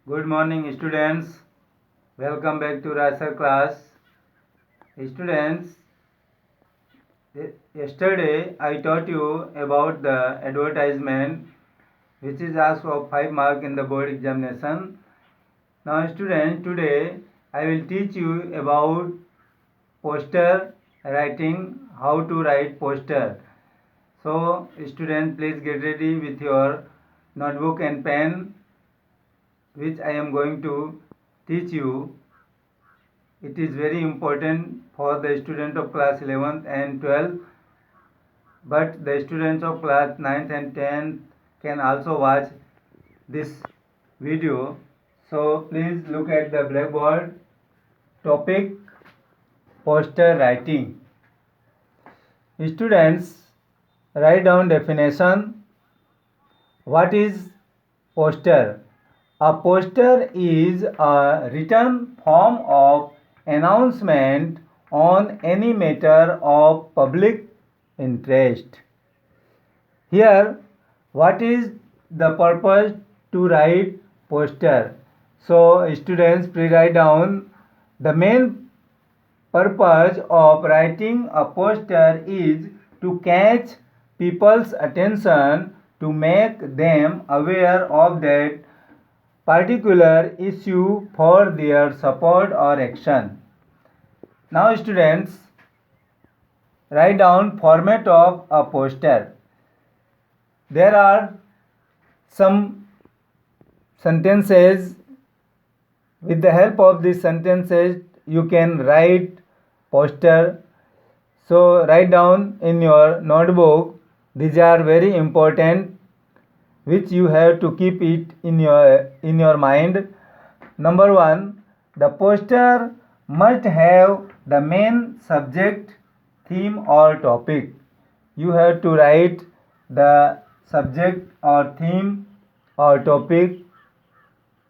Good morning, students. Welcome back to Raser class. Students, yesterday I taught you about the advertisement which is asked of 5 mark in the board examination. Now, students, today I will teach you about poster writing, how to write poster. So, students, please get ready with your notebook and pen, which I am going to teach you. It is very important for the student of class 11th and 12th, but the students of class 9th and 10th can also watch this video. So please look at the blackboard. Topic: poster writing. Students, write down definition. What is poster? A poster is a written form of announcement on any matter of public interest. Here, what is the purpose to write poster? So, students, please write down. The main purpose of writing a poster is to catch people's attention, to make them aware of that particular issue for their support or action. Now, students, write down format of a poster. There are some sentences. With the help of these sentences, you can write poster. So write down in your notebook. These are very important, which you have to keep it in your mind. Number 1, the poster must have the main subject, theme or topic. You have to write the subject or theme or topic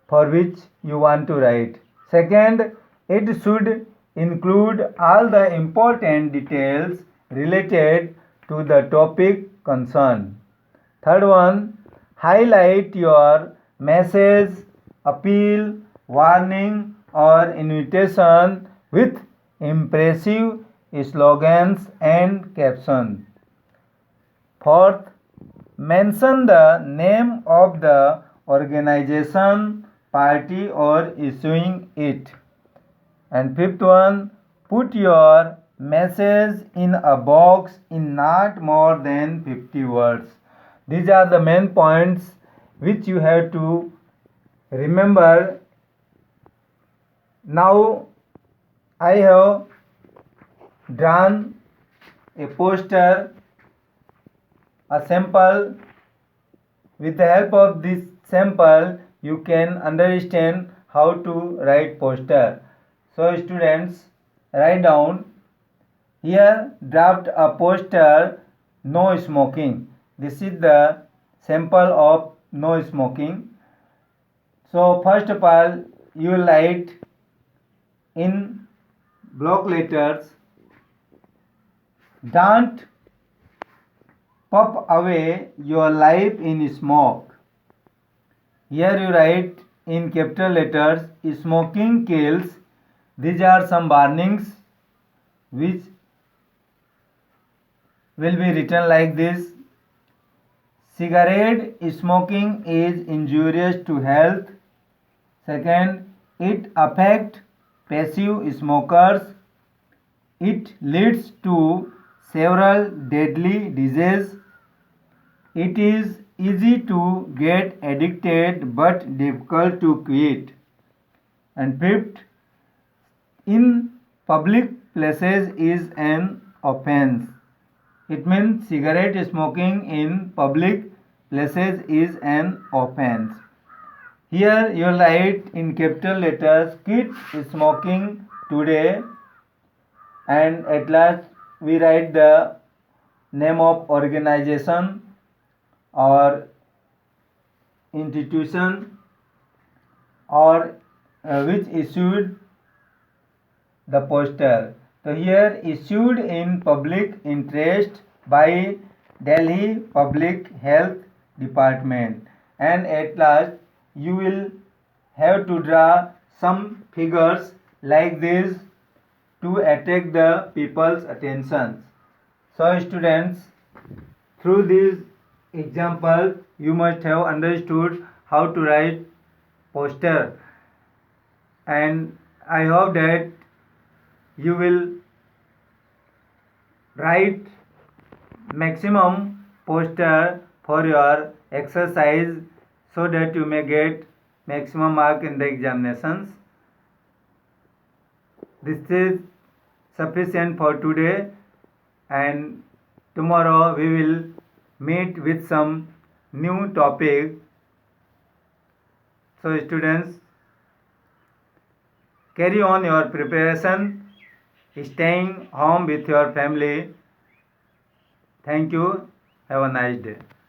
for which you want to write. Second, it should include all the important details related to the topic concerned. Third one, highlight your message, appeal, warning or invitation with impressive slogans and captions. Fourth, mention the name of the organization, party or issuing it. And fifth one, put your message in a box in not more than 50 words. These are the main points which you have to remember. Now I have drawn a poster, a sample. With the help of this sample, you can understand how to write poster. So students, write down. Here, draft a poster, no smoking. This is the sample of no smoking. So first of all, you write in block letters, don't puff away your life in smoke. Here you write in capital letters, smoking kills. These are some warnings which will be written like this. Cigarette smoking is injurious to health. Second, it affects passive smokers. It leads to several deadly diseases. It is easy to get addicted but difficult to quit. And fifth, in public places is an offense. It means cigarette smoking in public places is an offense. Here you write in capital letters, quit smoking today, and at last we write the name of organization or institution or which issued the poster. So here, issued in public interest by Delhi Public Health Department. And at last you will have to draw some figures like this to attract the people's attention. So students, through this example you must have understood how to write poster, and I hope that you will write maximum poster for your exercise so that you may get maximum mark in the examinations. This is sufficient for today, and tomorrow we will meet with some new topic. So students, carry on your preparation, staying home with your family. Thank you. Have a nice day.